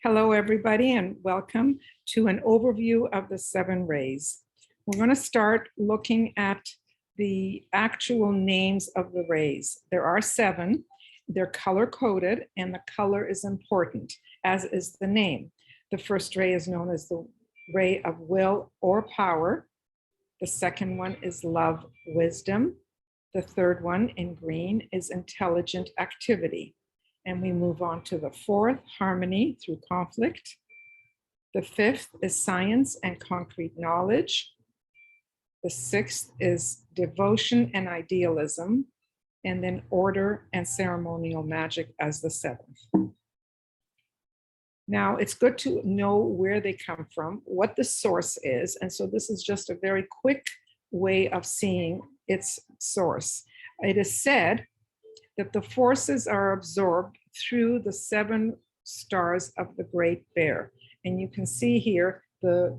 Hello, everybody, and welcome to an overview of the 7 rays. We're going to start looking at the actual names of the rays. There are 7. They're color-coded, and the color is important, as is the name. The first ray is known as the ray of will or power. The second one is love, wisdom. The third one in green is intelligent activity. And we move on to the fourth, harmony through conflict. The fifth is science and concrete knowledge. The sixth is devotion and idealism. And then order and ceremonial magic as the 7th. Now, it's good to know where they come from, what the source is. And so this is just a very quick way of seeing its source. It is said that the forces are absorbed through the 7 stars of the Great Bear. And you can see here the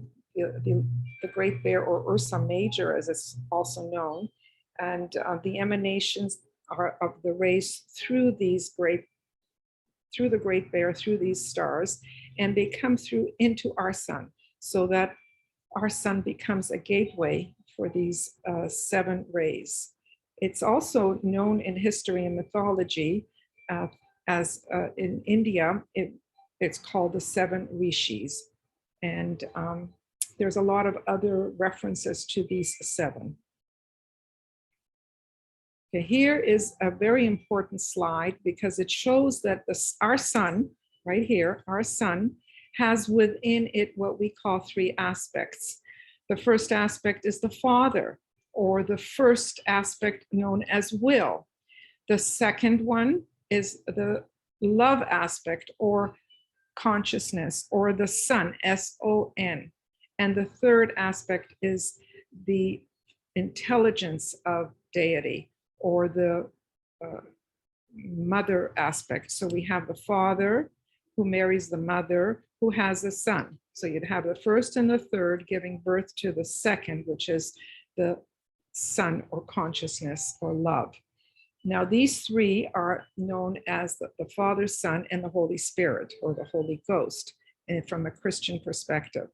Great Bear, or Ursa Major, as it's also known, and the emanations are of the rays through the Great Bear, through these stars, and they come through into our sun, so that our sun becomes a gateway for these 7 rays. It's also known in history and mythology as in India, it's called the 7 rishis. And there's a lot of other references to these 7. Okay, here is a very important slide because it shows that our sun, right here, our sun has within it what we call 3 aspects. The first aspect is the Father, or the first aspect known as will. The second one is the love aspect, or consciousness, or the Son, S-O-N. And the third aspect is the intelligence of deity, or the mother aspect. So we have the Father who marries the mother who has a son. So you'd have the first and the third giving birth to the second, which is the Son, or consciousness, or love. Now, these 3 are known as the Father, Son, and the Holy Spirit, or the Holy Ghost, and from a Christian perspective.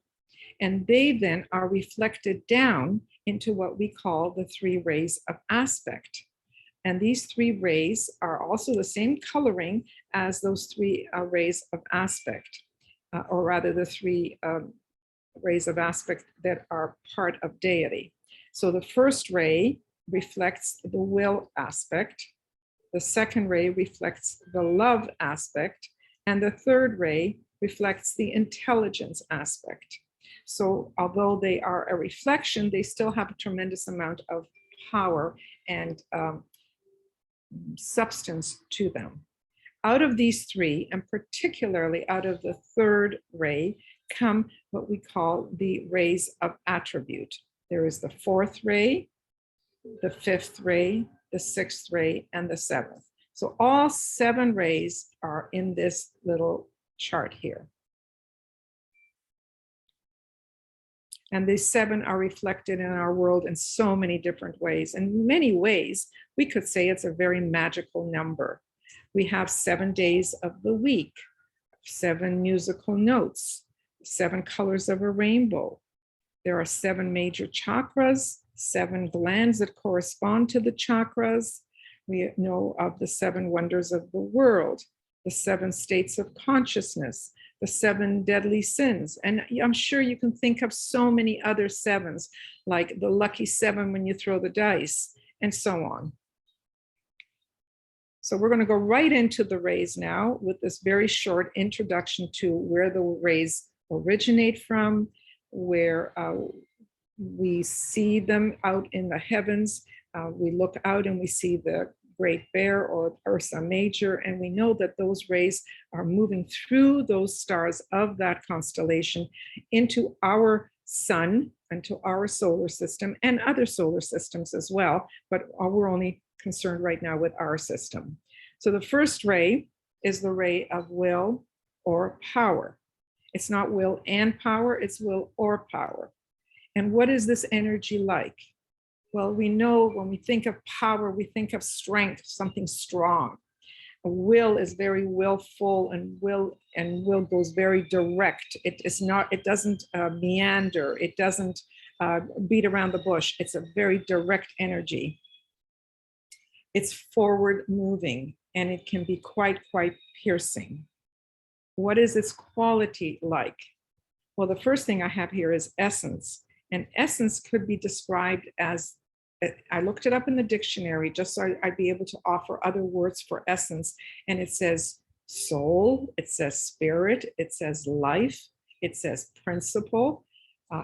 And they then are reflected down into what we call the 3 rays of aspect. And these 3 rays are also the same coloring as those 3 rays of aspect, or rather the 3 rays of aspect that are part of deity. So the first ray reflects the will aspect, the second ray reflects the love aspect, and the third ray reflects the intelligence aspect. So although they are a reflection, they still have a tremendous amount of power and substance to them. Out of these 3, and particularly out of the third ray, come what we call the rays of attribute. There is the 4th ray, the 5th ray, the 6th ray, and the 7th. So all 7 rays are in this little chart here. And these 7 are reflected in our world in so many different ways. In many ways, we could say it's a very magical number. We have 7 days of the week, 7 musical notes, 7 colors of a rainbow. There are 7 major chakras, 7 glands that correspond to the chakras. We know of the 7 wonders of the world, the 7 states of consciousness, the 7 deadly sins. And I'm sure you can think of so many other 7s, like the lucky 7 when you throw the dice, and so on. So we're going to go right into the rays now with this very short introduction to where the rays originate from, where we see them out in the heavens. We look out and we see the Great Bear, or Ursa Major, and we know that those rays are moving through those stars of that constellation into our sun, into our solar system, and other solar systems as well, but we're only concerned right now with our system. So the first ray is the ray of will or power. It's not will and power, it's will or power. And what is this energy like? Well, we know when we think of power, we think of strength, something strong. will is very willful, and will goes very direct. It is not, it doesn't meander, it doesn't beat around the bush. It's a very direct energy. It's forward moving, and it can be quite piercing. What is its quality like? Well, the first thing I have here is essence. And essence could be described as, I looked it up in the dictionary just so I'd be able to offer other words for essence. And it says soul, it says spirit, it says life, it says principle,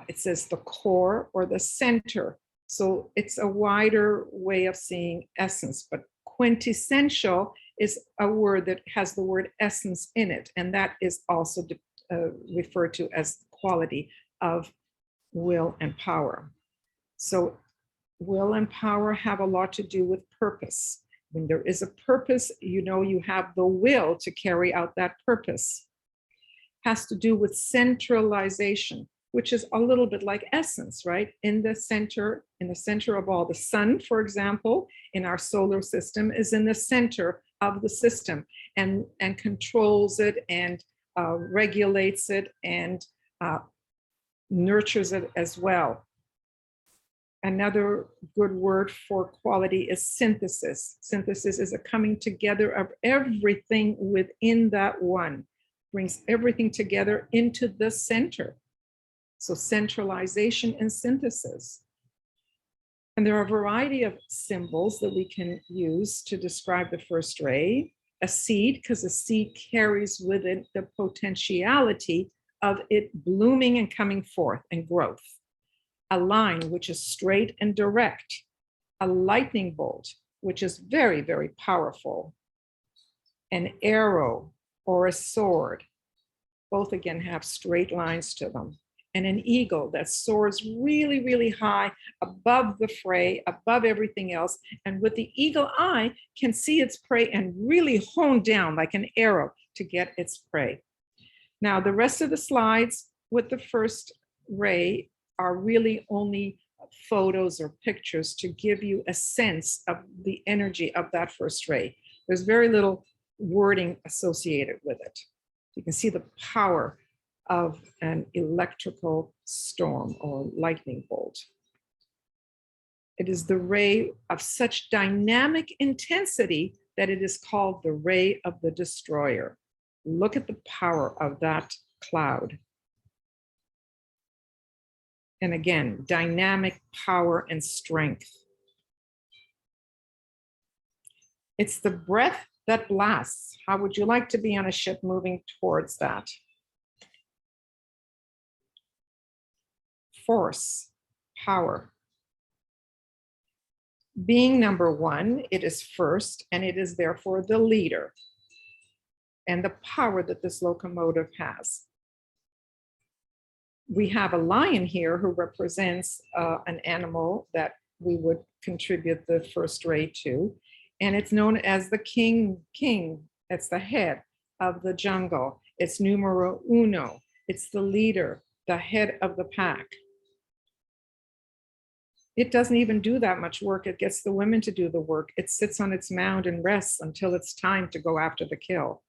it says the core or the center. So it's a wider way of seeing essence, but quintessential is a word that has the word essence in it. And that is also referred to as the quality of will and power. So will and power have a lot to do with purpose. When there is a purpose, you know, you have the will to carry out that purpose. Has to do with centralization, which is a little bit like essence, right? In the center of all. The sun, for example, in our solar system is in the center of the system and controls it and regulates it and nurtures it as well. Another good word for quality is synthesis. Synthesis is a coming together of everything within that one, brings everything together into the center. So centralization and synthesis. And there are a variety of symbols that we can use to describe the first ray. A seed, because a seed carries with it the potentiality of it blooming and coming forth and growth. A line, which is straight and direct. A lightning bolt, which is very powerful. An arrow or a sword, both again have straight lines to them. And an eagle that soars really high above the fray, above everything else, and with the eagle eye can see its prey and really hone down like an arrow to get its prey. Now, the rest of the slides with the first ray are really only photos or pictures to give you a sense of the energy of that first ray. There's very little wording associated with it. You can see the power of an electrical storm or lightning bolt. It is the ray of such dynamic intensity that it is called the ray of the destroyer. Look at the power of that cloud. And again, dynamic power and strength. It's the breath that blasts. How would you like to be on a ship moving towards that? Force, power. Being number one, it is first, and it is therefore the leader and the power that this locomotive has. We have a lion here who represents an animal that we would contribute the first ray to, and it's known as the king. It's the head of the jungle. It's numero uno. It's the leader, the head of the pack. It doesn't even do that much work. It gets the women to do the work. It sits on its mound and rests until it's time to go after the kill.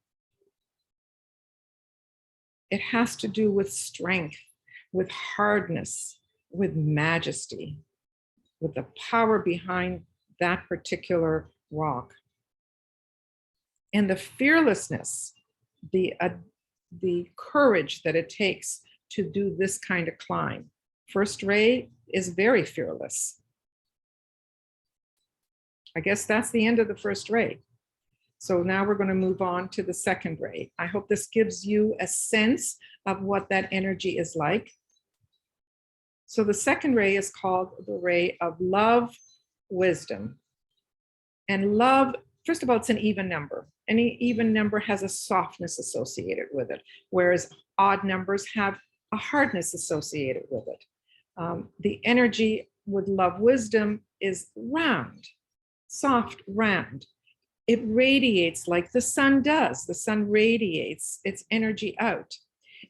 It has to do with strength, with hardness, with majesty, with the power behind that particular rock. And the fearlessness, the courage that it takes to do this kind of climb. First ray is very fearless. I guess that's the end of the first ray. So now we're going to move on to the second ray. I hope this gives you a sense of what that energy is like. So the second ray is called the ray of love, wisdom. And love, first of all, it's an even number. Any even number has a softness associated with it, whereas odd numbers have a hardness associated with it. The energy with love, wisdom is round, soft, round. It radiates like the sun does. The sun radiates its energy out.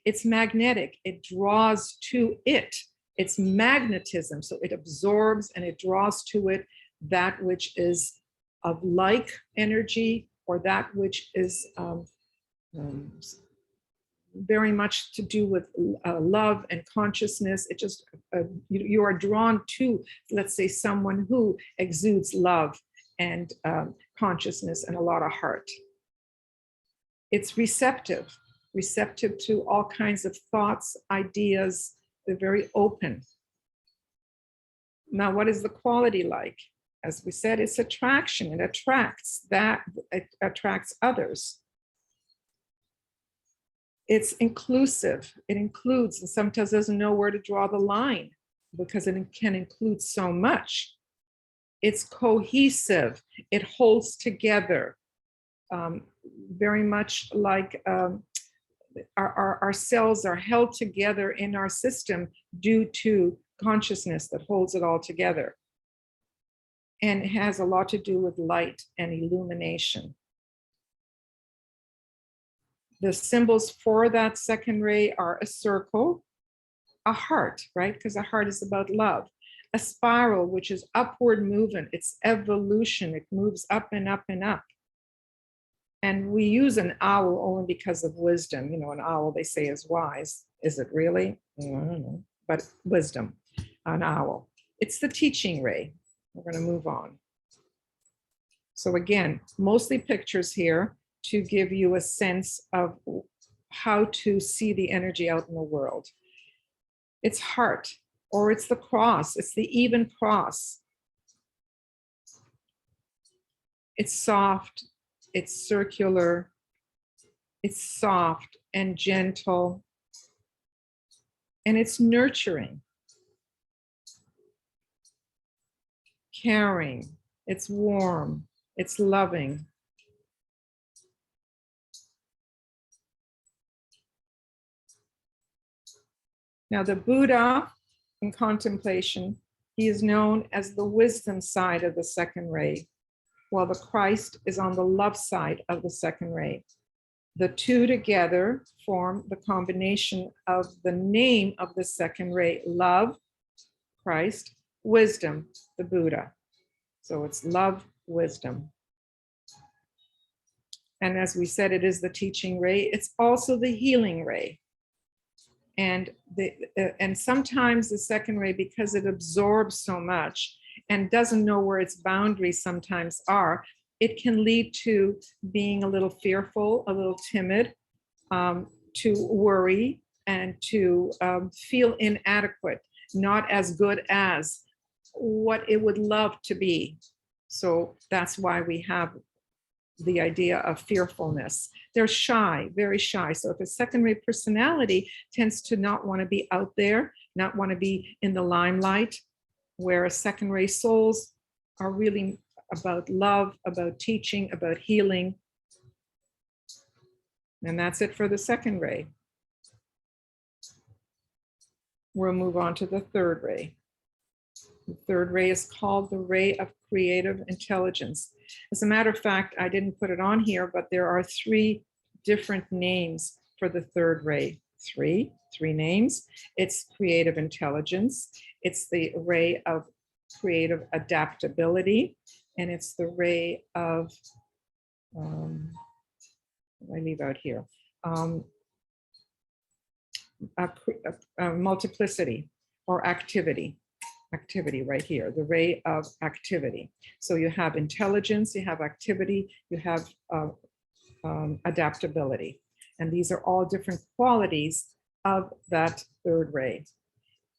It's magnetic. It draws to it. It's magnetism. So it absorbs and it draws to it that which is of like energy or that which is um, very much to do with love and consciousness. It just, you are drawn to, let's say, someone who exudes love and consciousness and a lot of heart. It's receptive to all kinds of thoughts, ideas. They're very open. Now, what is the quality like? As we said, it's attraction. It attracts others. It's inclusive. It includes, and sometimes doesn't know where to draw the line because it can include so much. It's cohesive. It holds together. Very much like our cells are held together in our system due to consciousness that holds it all together. And it has a lot to do with light and illumination. The symbols for that second ray are a circle, a heart, right? Because a heart is about love. A spiral, which is upward movement. It's evolution. It moves up and up and up. And we use an owl only because of wisdom. You know, an owl, they say, is wise. Is it really? I don't know. But wisdom, an owl. It's the teaching ray. We're going to move on. So again, mostly pictures here to give you a sense of how to see the energy out in the world. It's heart, or it's the cross. It's the even cross. It's soft. It's circular. It's soft and gentle. And it's nurturing. Caring. It's warm. It's loving. Now, the Buddha in contemplation, he is known as the wisdom side of the second ray, while the Christ is on the love side of the second ray. The two together form the combination of the name of the second ray: love, Christ, wisdom, the Buddha. So it's love, wisdom. And as we said, it is the teaching ray. It's also the healing ray. And sometimes the second ray, because it absorbs so much and doesn't know where its boundaries sometimes are, it can lead to being a little fearful, a little timid, to worry, and to feel inadequate, not as good as what it would love to be. So that's why we have the idea of fearfulness. They're shy, very shy. So if a second ray personality tends to not want to be out there, not want to be in the limelight, where second ray souls are really about love, about teaching, about healing. And that's it for the second ray. We'll move on to the third ray. The third ray is called the ray of creative intelligence. As a matter of fact, I didn't put it on here, but there are 3 different names for the third ray. Three names. It's creative intelligence. It's the ray of creative adaptability. And it's the ray of, what did I leave out here? Multiplicity or activity. Activity right here, the ray of activity. So you have intelligence, you have activity, you have adaptability. And these are all different qualities of that third ray.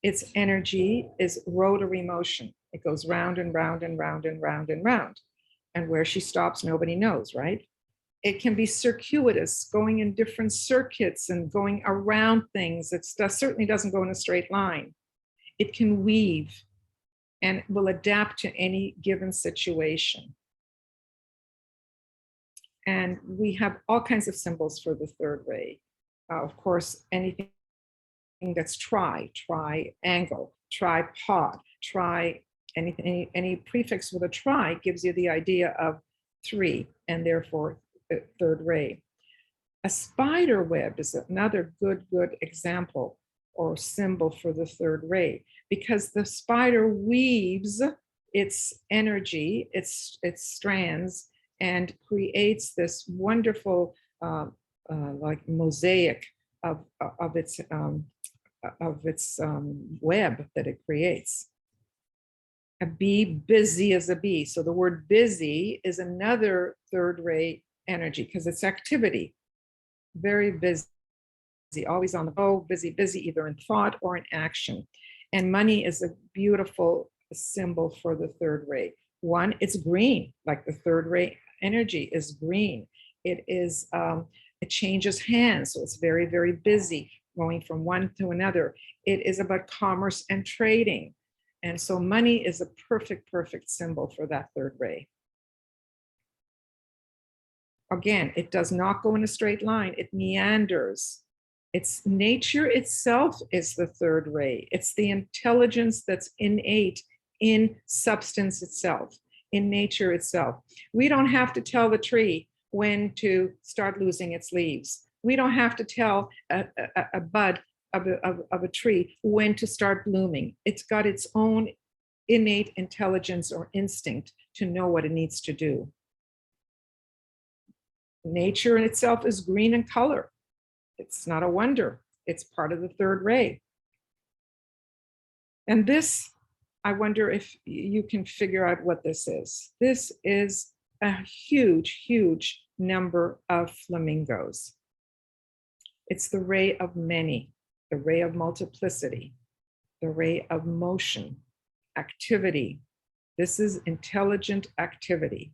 Its energy is rotary motion. It goes round and round and round and round and round. And where she stops, nobody knows, right? It can be circuitous, going in different circuits and going around things. It certainly doesn't go in a straight line. It can weave and will adapt to any given situation. And we have all kinds of symbols for the third ray. Of course, anything that's triangle, tripod, anything, any prefix with a tri gives you the idea of 3, and therefore the third ray. A spider web is another good example or symbol for the third ray, because the spider weaves its energy, its strands, and creates this wonderful like mosaic of its web that it creates. A bee busy as a bee. So the word busy is another third ray energy because it's activity. Very busy, always on the go, busy, either in thought or in action. And money is a beautiful symbol for the third ray. One, it's green, like the third ray energy is green. It is, it changes hands, so it's very, very busy, going from one to another. It is about commerce and trading. And so money is a perfect, perfect symbol for that third ray. Again, it does not go in a straight line. It meanders. It's nature itself is the third ray. It's the intelligence that's innate in substance itself, in nature itself. We don't have to tell the tree when to start losing its leaves. We don't have to tell a bud of a tree when to start blooming. It's got its own innate intelligence or instinct to know what it needs to do. Nature in itself is green in color. It's not a wonder. It's part of the third ray. And this, I wonder if you can figure out what this is. This is a huge, huge number of flamingos. It's the ray of many, the ray of multiplicity, the ray of motion, activity. This is intelligent activity.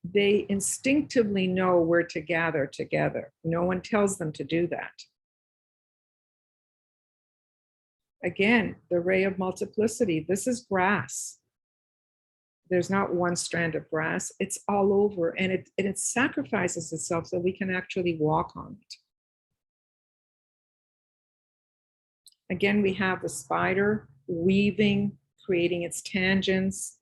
They instinctively know where to gather together. No one tells them to do that. Again, the ray of multiplicity. This is grass. There's not one strand of grass. It's all over, and it sacrifices itself so we can actually walk on it. Again, we have the spider weaving, creating its tangents.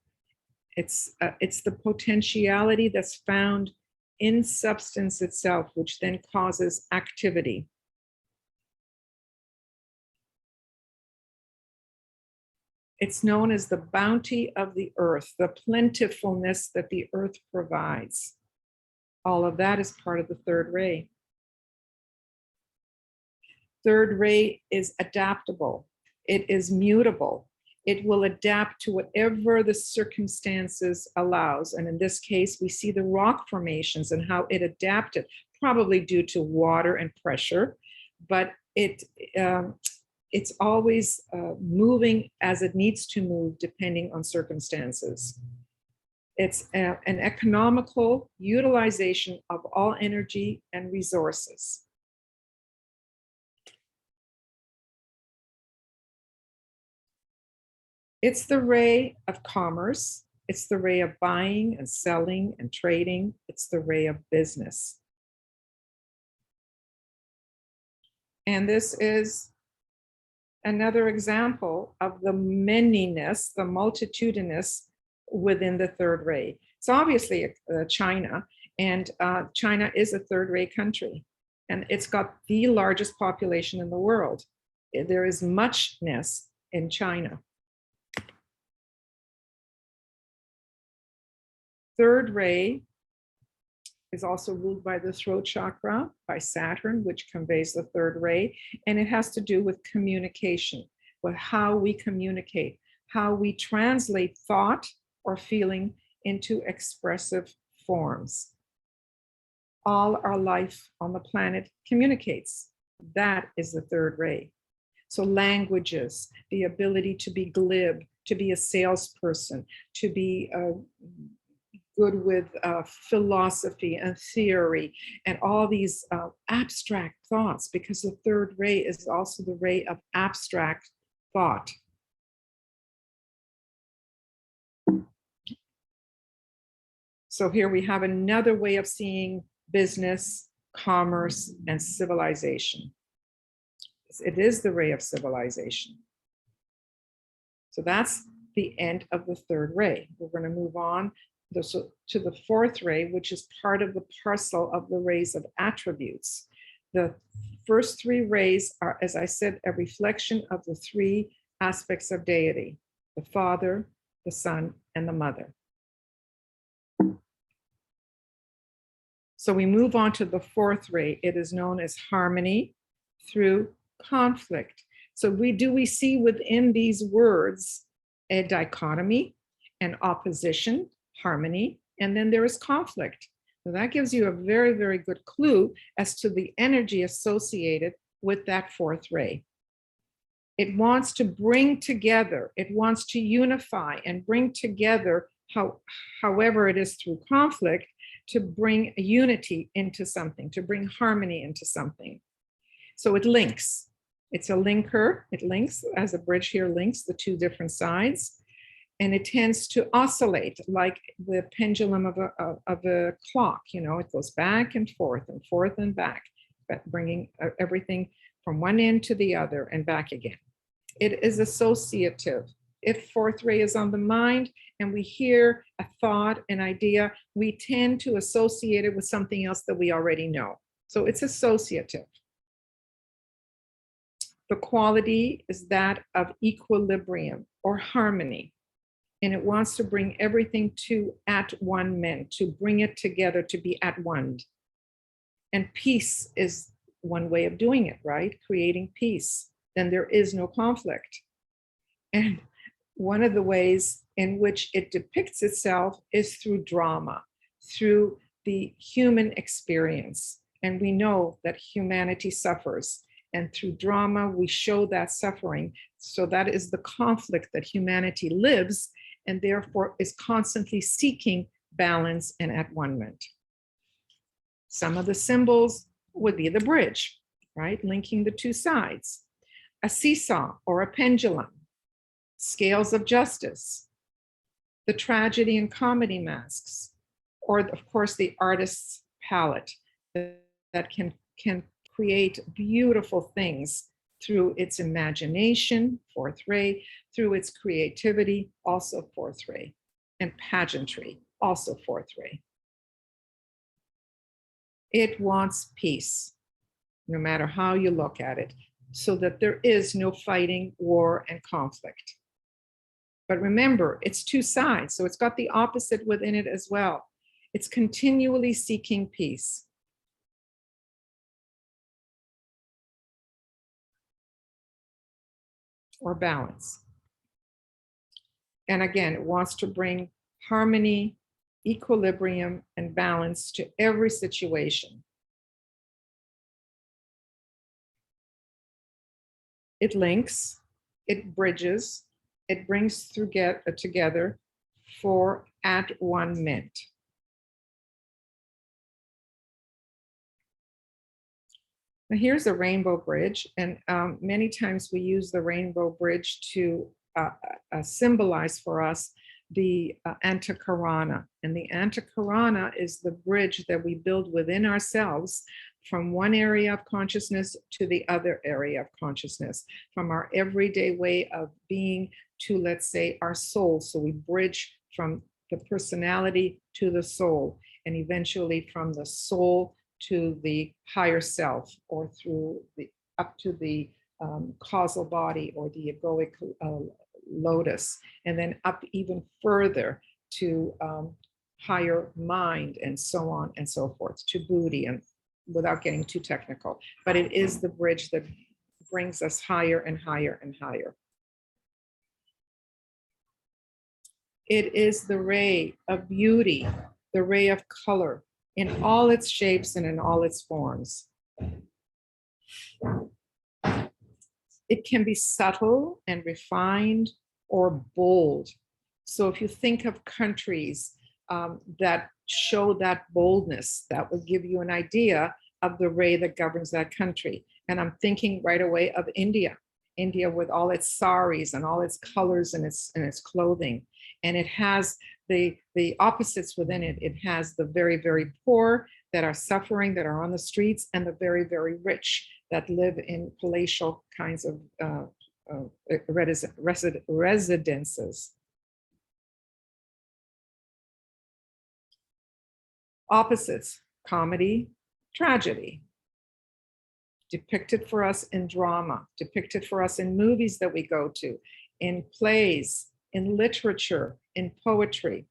It's the potentiality that's found in substance itself, which then causes activity. It's known as the bounty of the earth, the plentifulness that the earth provides. All of that is part of the third ray. Third ray is adaptable. It is mutable. It will adapt to whatever the circumstances allows. And in this case, we see the rock formations and how it adapted, probably due to water and pressure, but it's always moving as it needs to move depending on circumstances. It's an economical utilization of all energy and resources. It's the ray of commerce. It's the ray of buying and selling and trading. It's the ray of business. And this is another example of the manyness, the multitudinous within the third ray. It's obviously China, and China is a third ray country, and it's got the largest population in the world. There is muchness in China. Third ray is also ruled by the throat chakra, by Saturn, which conveys the third ray. And it has to do with communication, with how we communicate, how we translate thought or feeling into expressive forms. All our life on the planet communicates. That is the third ray. So languages, the ability to be glib, to be a salesperson, to be good with philosophy and theory and all these abstract thoughts, because the third ray is also the ray of abstract thought. So here we have another way of seeing business, commerce, and civilization. It is the ray of civilization. So that's the end of the third ray. We're going to move on to the fourth ray, which is part of the parcel of the rays of attributes. The first three rays are, as I said, a reflection of the three aspects of deity: the Father, the Son, and the Mother. So we move on to the fourth ray. It is known as harmony through conflict. So we see within these words a dichotomy, an opposition, harmony, and then there is conflict. So that gives you a very, very good clue as to the energy associated with that fourth ray. It wants to bring together, it wants to unify and bring together, however it is through conflict, to bring unity into something, to bring harmony into something. So it links. It's a linker. It links, as a bridge here links the two different sides. And it tends to oscillate like the pendulum of a clock. You know, it goes back and forth and back, bringing everything from one end to the other and back again. It is associative. If fourth ray is on the mind and we hear a thought, an idea, we tend to associate it with something else that we already know. So it's associative. The quality is that of equilibrium or harmony. And it wants to bring everything to at one men, to bring it together, to be at one. And peace is one way of doing it, right? Creating peace. Then there is no conflict. And one of the ways in which it depicts itself is through drama, through the human experience. And we know that humanity suffers. And through drama, we show that suffering. So that is the conflict that humanity lives and therefore is constantly seeking balance and at one-ment. Some of the symbols would be the bridge, right? Linking the two sides. A seesaw or a pendulum. Scales of justice. The tragedy and comedy masks. Or of course, the artist's palette that can create beautiful things through its imagination, fourth ray, through its creativity, also fourth ray, and pageantry, also fourth ray. It wants peace, no matter how you look at it, so that there is no fighting, war, and conflict. But remember, it's two sides, so it's got the opposite within it as well. It's continually seeking peace. Or balance. And again, it wants to bring harmony, equilibrium, and balance to every situation. It links, it bridges, it brings together for at one ment. Now here's a rainbow bridge, and many times we use the rainbow bridge to symbolize for us the antakarana. And the antakarana is the bridge that we build within ourselves from one area of consciousness to the other area of consciousness, from our everyday way of being to, let's say, our soul. So we bridge from the personality to the soul, and eventually from the soul to the higher self, or through the up to the causal body or the egoic lotus, and then up even further to higher mind, and so on and so forth, to Buddhi, and without getting too technical. But it is the bridge that brings us higher and higher and higher. It is the ray of beauty, the ray of color, in all its shapes and in all its forms. It can be subtle and refined or bold. So if you think of countries that show that boldness, that would give you an idea of the ray that governs that country. And I'm thinking right away of India. India with all its saris and all its colors and its clothing. And it has the opposites within it. It has the very, very poor that are suffering, that are on the streets, and the very, very rich that live in palatial kinds of residences. Opposites, comedy, tragedy. Depicted for us in drama, depicted for us in movies that we go to, in plays, in literature, in poetry.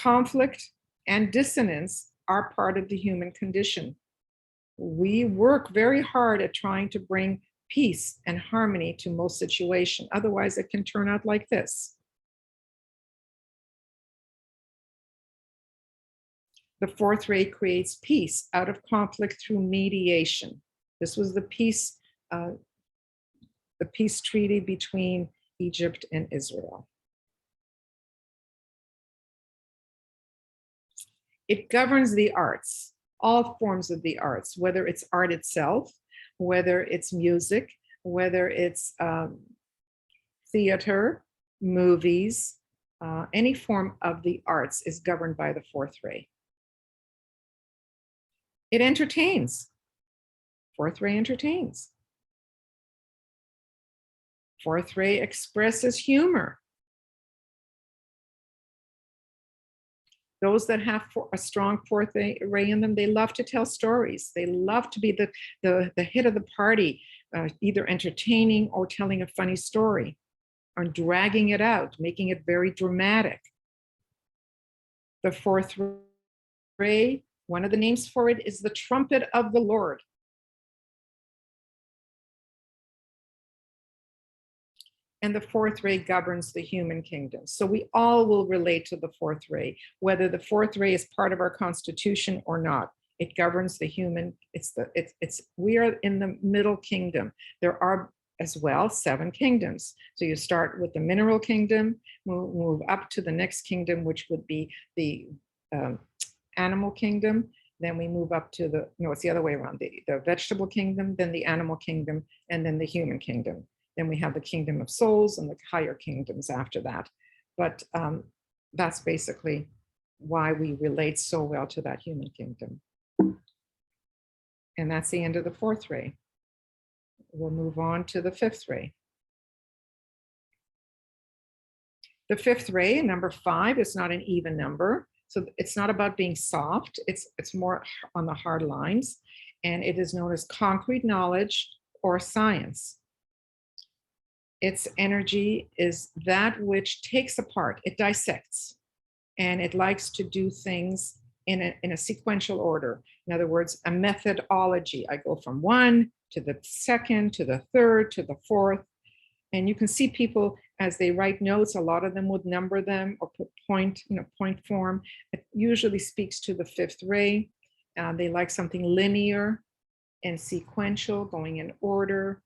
Conflict and dissonance are part of the human condition. We work very hard at trying to bring peace and harmony to most situations. Otherwise, it can turn out like this. The fourth ray creates peace out of conflict through mediation. This was the peace treaty between Egypt and Israel. It governs the arts, all forms of the arts, whether it's art itself, whether it's music, whether it's theater, movies, any form of the arts is governed by the fourth ray. It entertains. Fourth ray entertains. Fourth ray expresses humor. Those that have a strong fourth ray in them, they love to tell stories. They love to be the hit of the party, either entertaining or telling a funny story, or dragging it out, making it very dramatic. The fourth ray, one of the names for it is the trumpet of the Lord. And the fourth ray governs the human kingdom. So we all will relate to the fourth ray, whether the fourth ray is part of our constitution or not. It governs the human. We are in the middle kingdom. There are as well 7 kingdoms. So you start with the mineral kingdom, move up to the next kingdom, which would be the animal kingdom. Then we move up to it's the other way around, the vegetable kingdom, then the animal kingdom, and then the human kingdom. Then we have the kingdom of souls and the higher kingdoms after that. But that's basically why we relate so well to that human kingdom. And that's the end of the fourth ray. We'll move on to the fifth ray. The fifth ray, number 5, is not an even number. So it's not about being soft. It's more on the hard lines. And it is known as concrete knowledge or science. Its energy is that which takes apart, it dissects, and it likes to do things in a sequential order. In other words, a methodology. I go from 1 to the 2nd, to the 3rd, to the 4th. And you can see people as they write notes, a lot of them would number them or put point form. It usually speaks to the fifth ray. They like something linear and sequential, going in order.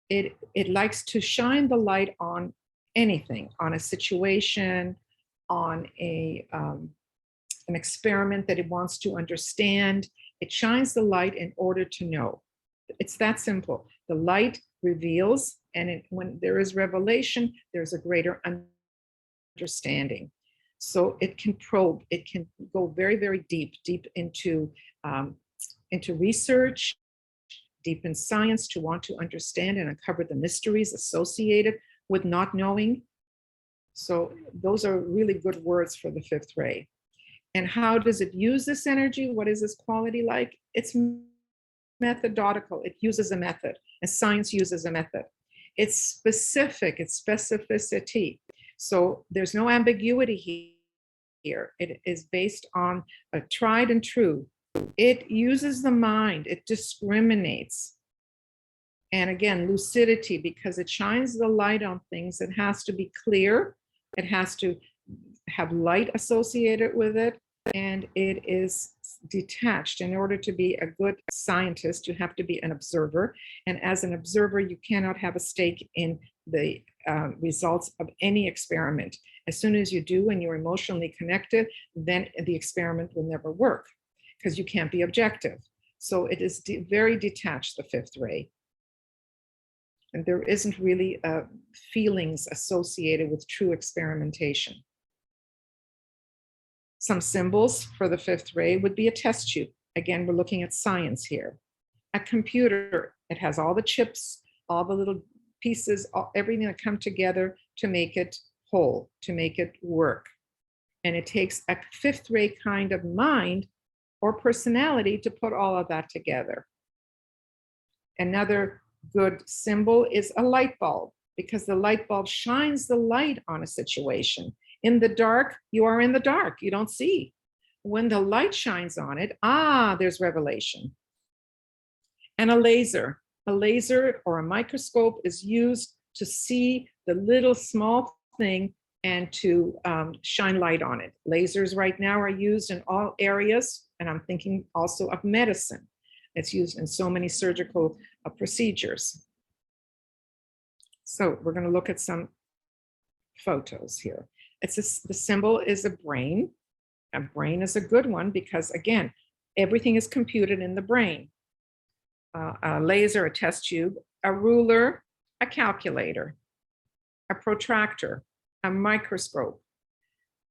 It likes to shine the light on anything, on a situation, on an experiment that it wants to understand. It shines the light in order to know. It's that simple. The light reveals, and when there is revelation, there's a greater understanding. So it can probe, it can go very, very deep into research, deep in science, to want to understand and uncover the mysteries associated with not knowing. So those are really good words for the fifth ray. And how does it use this energy? What is this quality like? It's methodological. It uses a method, and science uses a method. It's specific, it's specificity. So there's no ambiguity here. It is based on a tried and true. It uses the mind, it discriminates. And again, lucidity, because it shines the light on things. It has to be clear, it has to have light associated with it, and it is detached. In order to be a good scientist, you have to be an observer. And as an observer, you cannot have a stake in the results of any experiment. As soon as you do and you're emotionally connected, then the experiment will never work, because you can't be objective. So it is very detached, the fifth ray. And there isn't really feelings associated with true experimentation. Some symbols for the fifth ray would be a test tube. Again, we're looking at science here. A computer, it has all the chips, all the little pieces, everything that come together to make it whole, to make it work. And it takes a fifth ray kind of mind or personality to put all of that together. Another good symbol is a light bulb, because the light bulb shines the light on a situation. In the dark, you are in the dark. You don't see. When the light shines on it, there's revelation. And a laser or a microscope is used to see the little small thing and to shine light on it. Lasers right now are used in all areas, and I'm thinking also of medicine. It's used in so many surgical procedures. So we're going to look at some photos here. The symbol is a brain. A brain is a good one because, again, everything is computed in the brain. A laser, a test tube, a ruler, a calculator, a protractor, a microscope,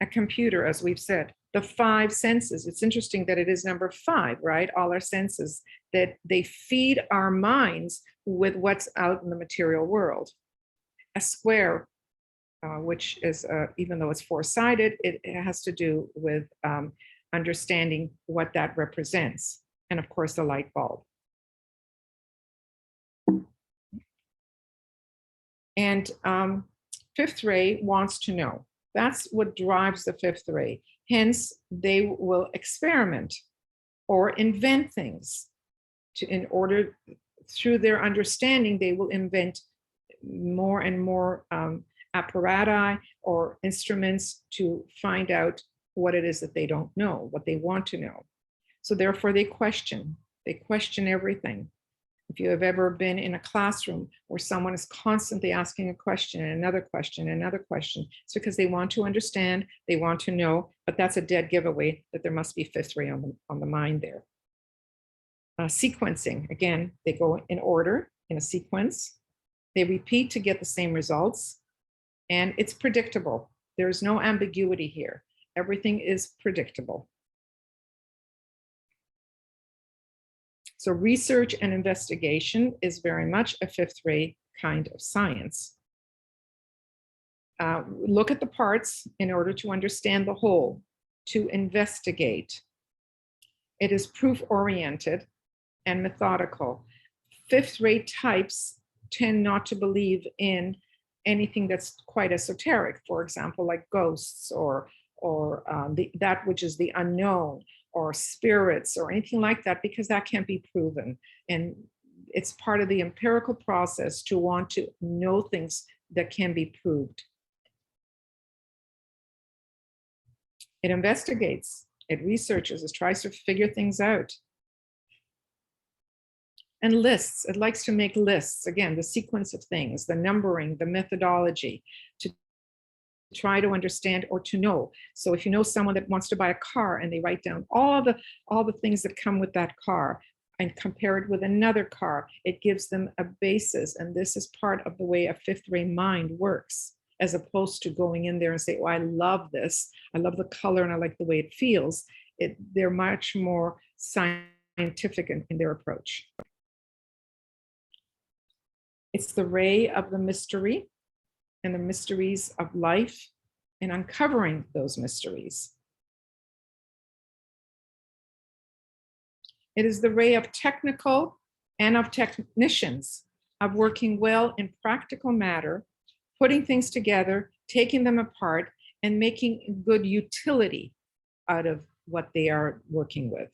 a computer, as we've said, the 5 senses. It's interesting that it is number 5, right? All our senses, that they feed our minds with what's out in the material world. A square, which is, even though it's 4-sided, it has to do with understanding what that represents. And of course, the light bulb. And fifth ray wants to know. That's what drives the fifth ray. Hence, they will experiment or invent things through their understanding, they will invent more and more apparatus or instruments to find out what it is that they don't know, what they want to know. So therefore they question everything. If you have ever been in a classroom where someone is constantly asking a question and another question and another question, it's because they want to understand, they want to know, but that's a dead giveaway that there must be fifth ray on the mind there. Sequencing, again, they go in order, in a sequence. They repeat to get the same results, and it's predictable. There's no ambiguity here. Everything is predictable. So research and investigation is very much a fifth ray kind of science. Look at the parts in order to understand the whole, to investigate. It is proof-oriented and methodical. Fifth ray types tend not to believe in anything that's quite esoteric, for example, like ghosts or that which is the unknown, or spirits or anything like that, because that can't be proven. And it's part of the empirical process to want to know things that can be proved. It investigates, it researches, it tries to figure things out. And lists, it likes to make lists. Again, the sequence of things, the numbering, the methodology, to try to understand or to know. So if you know someone that wants to buy a car and they write down all the things that come with that car and compare it with another car, it gives them a basis. And this is part of the way a fifth ray mind works, as opposed to going in there and say, oh, I love this. I love the color and I like the way it feels. They're much more scientific in their approach. It's the ray of the mystery and the mysteries of life and uncovering those mysteries. It is the ray of technical and of technicians, of working well in practical matter, putting things together, taking them apart, and making good utility out of what they are working with.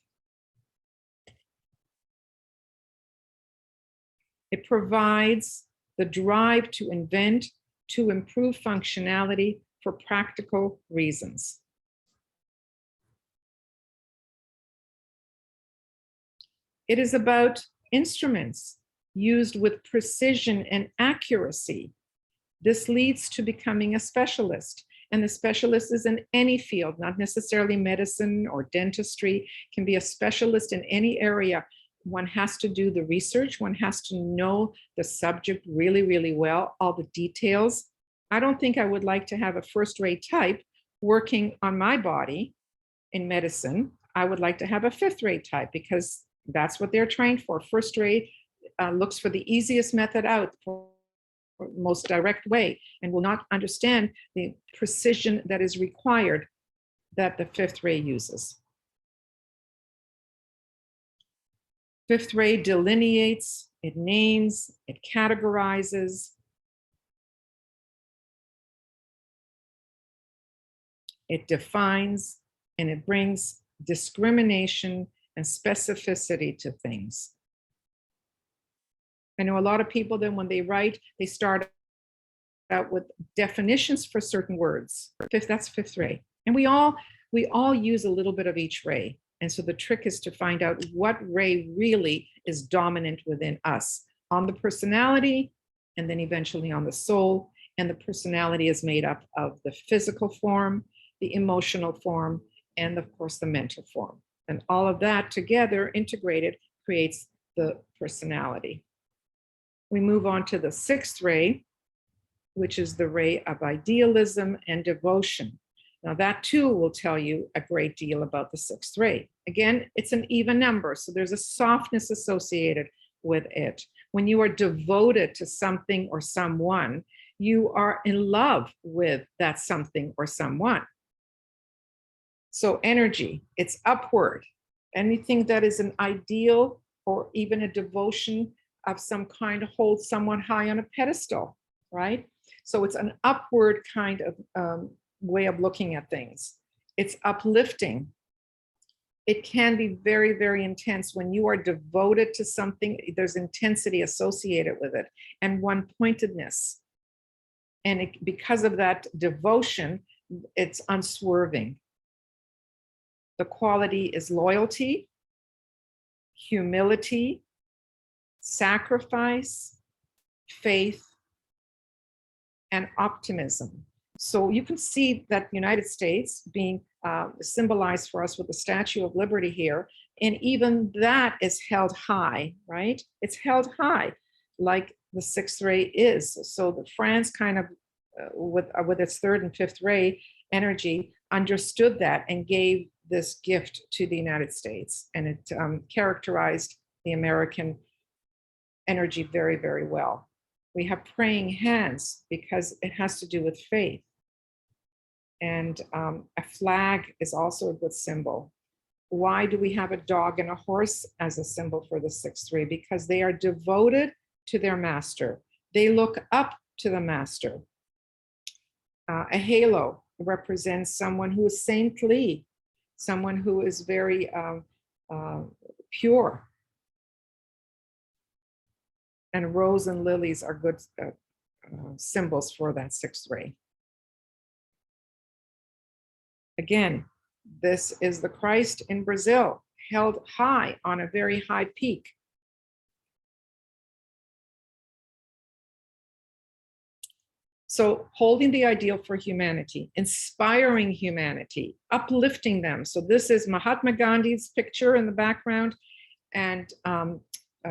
It provides the drive to invent, to improve functionality for practical reasons. It is about instruments used with precision and accuracy. This leads to becoming a specialist, and the specialist is in any field, not necessarily medicine or dentistry, can be a specialist in any area. One has to do the research, one has to know the subject really, really well, all the details. I don't think I would like to have a first-rate type working on my body in medicine. I would like to have a fifth-rate type because that's what they're trained for. First-rate looks for the easiest method out, for most direct way, and will not understand the precision that is required that the fifth ray uses. Fifth ray delineates, it names, it categorizes. It defines and it brings discrimination and specificity to things. I know a lot of people then when they write, they start out with definitions for certain words. That's fifth ray. And we all use a little bit of each ray. And so the trick is to find out what ray really is dominant within us on the personality and then eventually on the soul. And the personality is made up of the physical form, the emotional form, and of course the mental form. And all of that together, integrated, creates the personality. We move on to the sixth ray, which is the ray of idealism and devotion. Now that too will tell you a great deal about the sixth ray. Again, it's an even number, so there's a softness associated with it. When you are devoted to something or someone, you are in love with that something or someone. So energy, it's upward. Anything that is an ideal or even a devotion of some kind holds someone high on a pedestal, right? So it's an upward kind of way of looking at things. It's uplifting. It can be very, very intense. When you are devoted to something, there's intensity associated with it and one-pointedness. And because of that devotion, it's unswerving. The quality is loyalty, humility, sacrifice, faith, and optimism. So you can see that the United States being symbolized for us with the Statue of Liberty here, and even that is held high, right? It's held high, like the sixth ray is. So the France kind of, with its third and fifth ray energy, understood that and gave this gift to the United States, and it characterized the American energy very, very well. We have praying hands because it has to do with faith. And a flag is also a good symbol. Why do we have a dog and a horse as a symbol for the sixth ray? Because they are devoted to their master. They look up to the master. A halo represents someone who is saintly, someone who is very pure. And rose and lilies are good symbols for that sixth ray. Again, this is the Christ in Brazil, held high on a very high peak. So holding the ideal for humanity, inspiring humanity, uplifting them. So this is Mahatma Gandhi's picture in the background and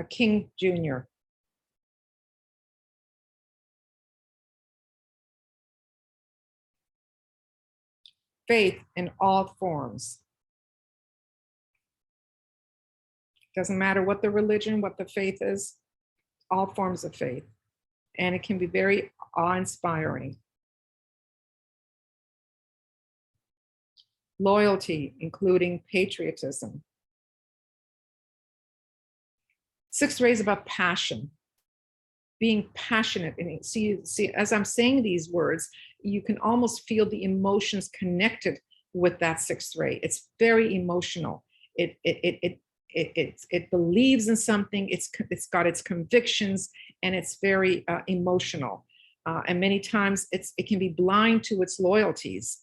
King Jr. Faith in all forms. Doesn't matter what the religion, what the faith is, all forms of faith. And it can be very awe-inspiring. Loyalty, including patriotism. Sixth ray is about passion, being passionate. And see, as I'm saying these words, you can almost feel the emotions connected with that sixth ray. It's very emotional. It believes in something. It's got its convictions, and it's very emotional. And many times it can be blind to its loyalties,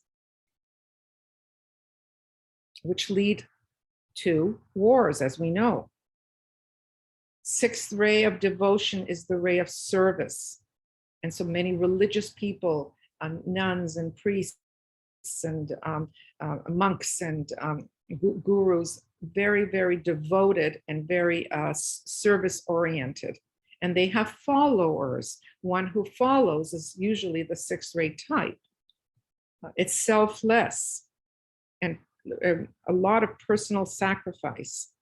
which lead to wars, as we know. Sixth ray of devotion is the ray of service. And so many religious people, nuns and priests and monks and gurus, very, very devoted and very service-oriented. And they have followers. One who follows is usually the sixth ray type. It's selfless and a lot of personal sacrifice.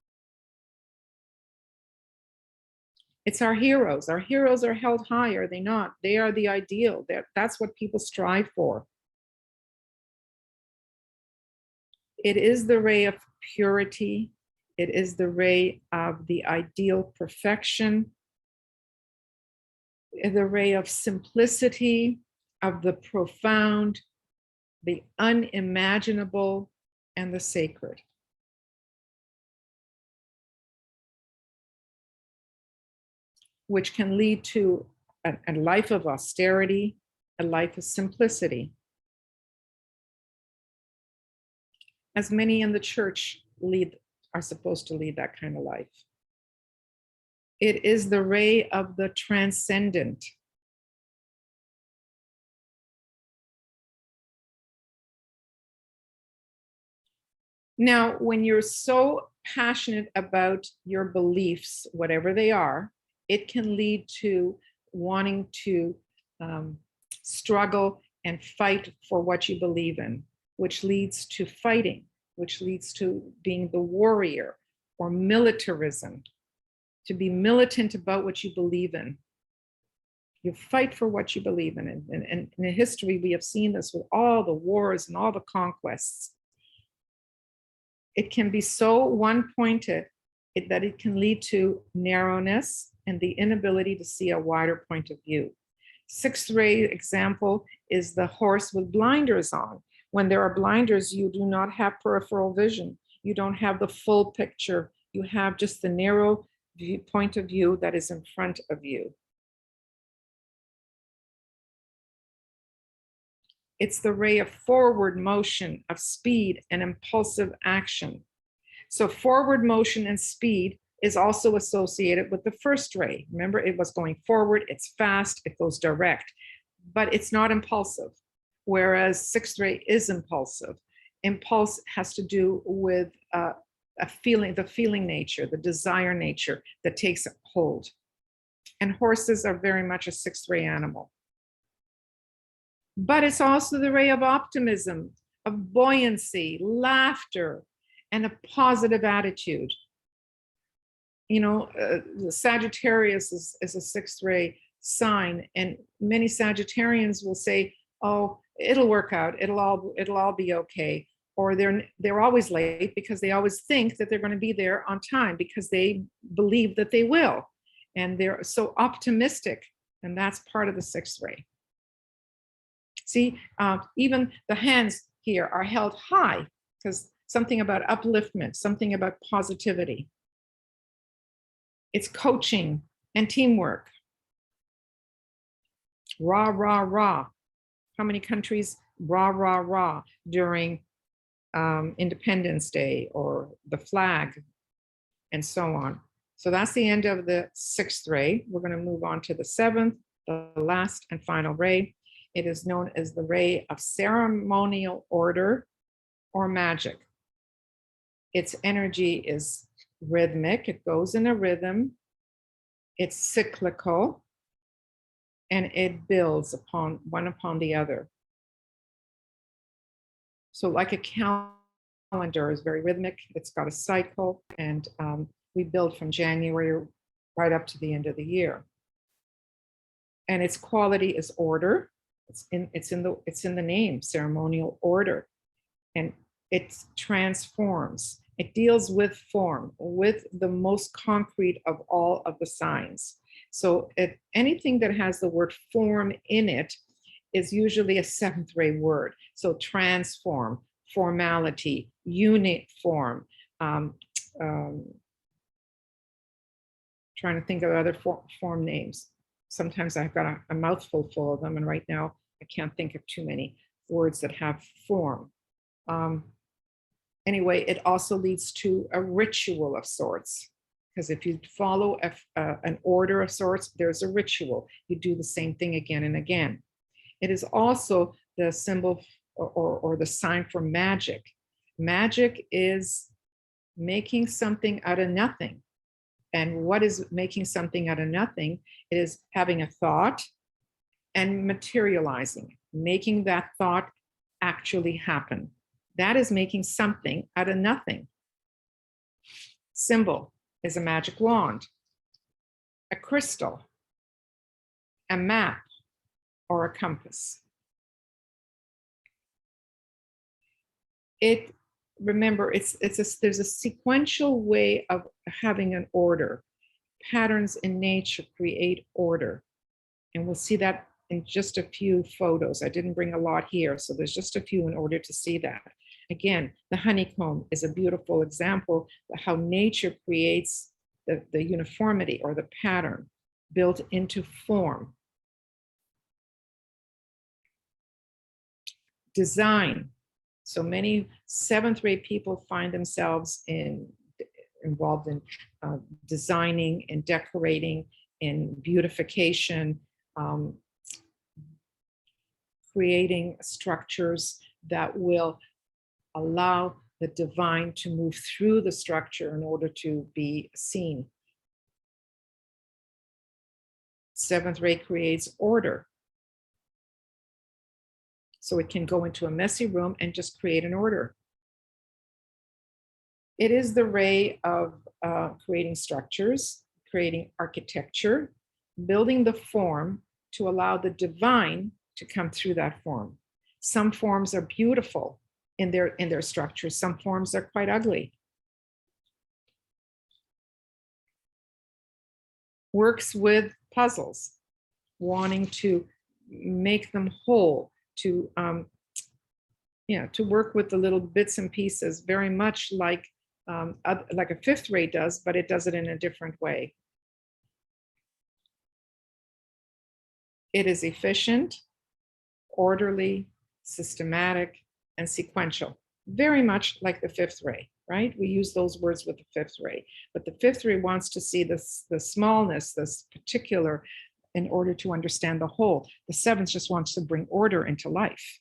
It's our heroes. Our heroes are held high, are they not? They are the ideal. That's what people strive for. It is the ray of purity. It is the ray of the ideal perfection. The ray of simplicity, of the profound, the unimaginable, and the sacred. Which can lead to a life of austerity, a life of simplicity. As many in the church are supposed to lead that kind of life. It is the ray of the transcendent. Now, when you're so passionate about your beliefs, whatever they are, it can lead to wanting to struggle and fight for what you believe in, which leads to fighting, which leads to being the warrior or militarism, to be militant about what you believe in. You fight for what you believe in. And in history, we have seen this with all the wars and all the conquests. It can be so one-pointed that it can lead to narrowness and the inability to see a wider point of view. Sixth ray example is the horse with blinders on. When there are blinders, you do not have peripheral vision. You don't have the full picture. You have just the narrow point of view that is in front of you. It's the ray of forward motion, of speed and impulsive action. So forward motion and speed is also associated with the first ray. Remember, it was going forward, it's fast, it goes direct, but it's not impulsive. Whereas sixth ray is impulsive. Impulse has to do with a feeling, the feeling nature, the desire nature that takes hold. And horses are very much a sixth ray animal. But it's also the ray of optimism, of buoyancy, laughter, and a positive attitude. You know, Sagittarius is a sixth ray sign, and many Sagittarians will say, "Oh, it'll work out. It'll all be okay." Or they're always late because they always think that they're going to be there on time because they believe that they will, and they're so optimistic, and that's part of the sixth ray. See, even the hands here are held high because something about upliftment, something about positivity. It's coaching and teamwork. Rah, rah, rah. How many countries rah, rah, rah during Independence Day or the flag and so on. So that's the end of the sixth ray. We're going to move on to the seventh, the last and final ray. It is known as the ray of ceremonial order or magic. Its energy is rhythmic. It goes in a rhythm. It's cyclical, and it builds upon the other. So like a calendar is very rhythmic. It's got a cycle, and we build from January right up to the end of the year. And its quality is order. It's in the name, ceremonial order, and it transforms. It deals with form, with the most concrete of all of the signs. So anything that has the word form in it is usually a seventh ray word. So transform, formality, uniform. Trying to think of other form names. Sometimes I've got a mouthful full of them, and right now I can't think of too many words that have form. Anyway, it also leads to a ritual of sorts, because if you follow an order of sorts, there's a ritual. You do the same thing again and again. It is also the symbol or the sign for magic. Magic is making something out of nothing. And what is making something out of nothing? It is having a thought and materializing, making that thought actually happen. That is making something out of nothing. Symbol is a magic wand, a crystal, a map, or a compass. Remember, there's a sequential way of having an order. Patterns in nature create order. And we'll see that in just a few photos. I didn't bring a lot here, so there's just a few in order to see that. Again, the honeycomb is a beautiful example of how nature creates the uniformity or the pattern built into form. Design. So many seventh grade people find themselves involved in designing and decorating, in beautification, creating structures that will allow the divine to move through the structure in order to be seen. Seventh ray creates order. So it can go into a messy room and just create an order. It is the ray of creating structures, creating architecture, building the form to allow the divine to come through that form. Some forms are beautiful in their structures. Some forms are quite ugly. Works with puzzles, wanting to make them whole, to work with the little bits and pieces, very much like a fifth ray does, but it does it in a different way. It is efficient, orderly, systematic, and sequential, very much like the fifth ray, right? We use those words with the fifth ray, but the fifth ray wants to see the smallness, this particular, in order to understand the whole. The seventh just wants to bring order into life.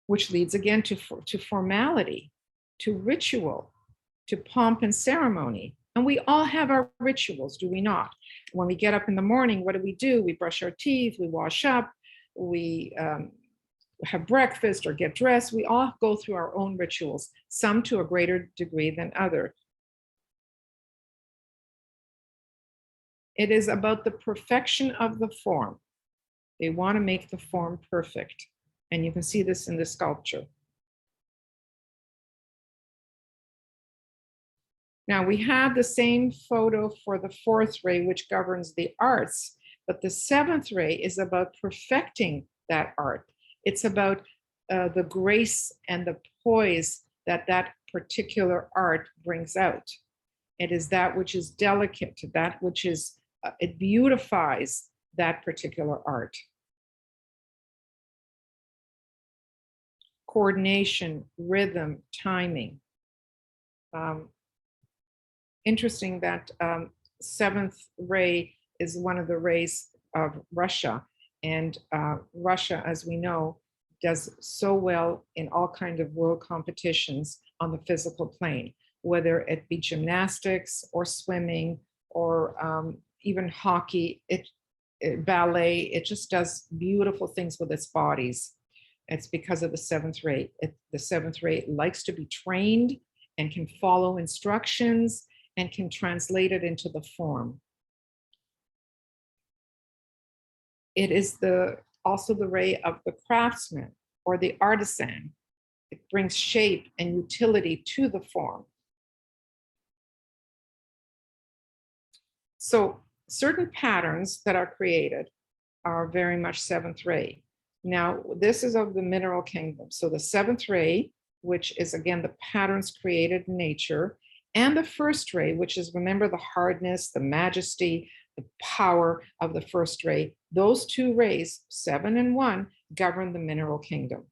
Which leads again to formality, to ritual, to pomp and ceremony. And we all have our rituals, do we not? When we get up in the morning, what do? We brush our teeth, we wash up, we have breakfast or get dressed. We all go through our own rituals, some to a greater degree than others. It is about the perfection of the form. They want to make the form perfect. And you can see this in the sculpture. Now we have the same photo for the fourth ray, which governs the arts, but the seventh ray is about perfecting that art. It's about the grace and the poise that that particular art brings out. It is that which is delicate, that which is, it beautifies that particular art. Coordination, rhythm, timing. Interesting that seventh ray is one of the rays of Russia, and Russia, as we know, does so well in all kinds of world competitions on the physical plane, whether it be gymnastics or swimming or even hockey, ballet. It just does beautiful things with its bodies. It's because of the seventh ray. The seventh ray likes to be trained and can follow instructions and can translate it into the form. It is also the ray of the craftsman or the artisan. It brings shape and utility to the form. So certain patterns that are created are very much seventh ray. Now, this is of the mineral kingdom. So the seventh ray, which is again the patterns created in nature, and the first ray, which is, remember, the hardness, the majesty, the power of the first ray. Those two rays, 7 and 1, govern the mineral kingdom.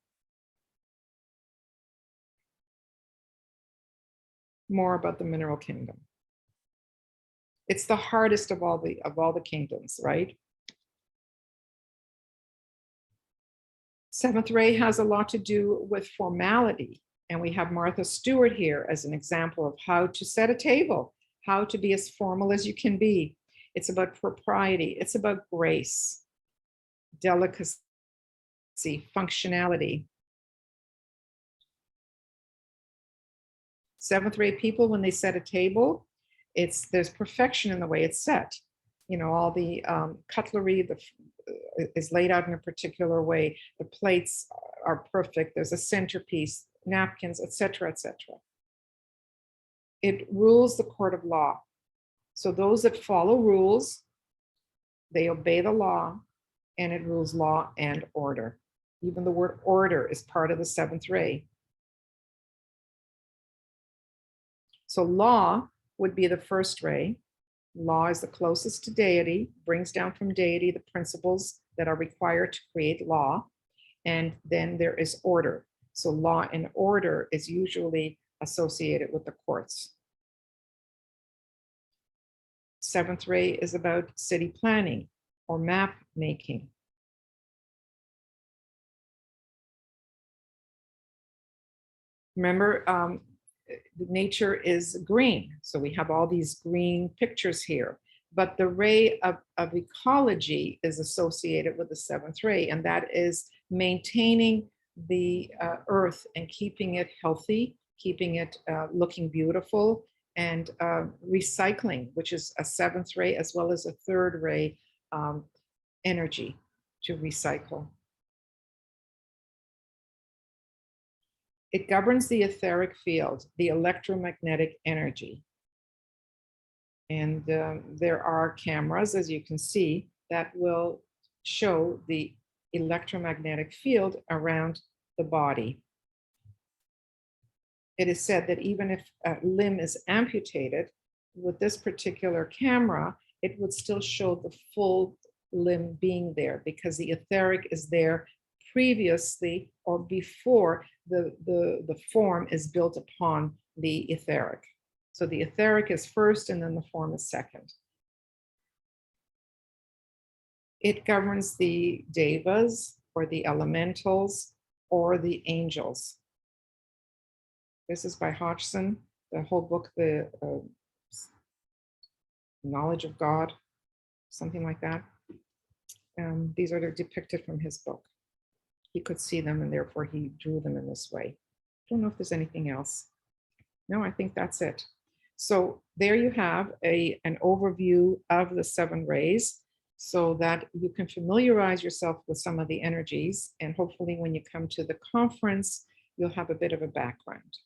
More about the mineral kingdom. It's the hardest of all the kingdoms, right? Seventh ray has a lot to do with formality. And we have Martha Stewart here as an example of how to set a table, how to be as formal as you can be. It's about propriety. It's about grace, delicacy, functionality. Seventh ray people, when they set a table, there's perfection in the way it's set. You know, all the cutlery is laid out in a particular way. The plates are perfect. There's a centerpiece, napkins, etc., etc. It rules the court of law. So those that follow rules They obey the law, and it rules law and order. Even the word order is part of the seventh ray. So law would be the first ray. Law is the closest to deity, brings down from deity the principles that are required to create law. And then there is order. So law and order is usually associated with the courts. Seventh ray is about city planning or map making. Remember, nature is green. So we have all these green pictures here. But the ray of ecology is associated with the seventh ray, and that is maintaining the earth and keeping it healthy, keeping it looking beautiful, and recycling, which is a seventh ray as well as a third ray energy to recycle. It governs the etheric field, the electromagnetic energy. And there are cameras, as you can see, that will show the electromagnetic field around the body. It is said that even if a limb is amputated, with this particular camera, it would still show the full limb being there because the etheric is there previously or before the form is built upon the etheric. So the etheric is first and then the form is second. It governs the devas or the elementals or the angels. This is by Hodgson, the whole book, the Knowledge of God, something like that. These are depicted from his book. He could see them and therefore he drew them in this way. I don't know if there's anything else. No, I think that's it. So there you have an overview of the seven rays so that you can familiarize yourself with some of the energies, and hopefully when you come to the conference, you'll have a bit of a background.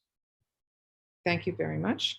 Thank you very much.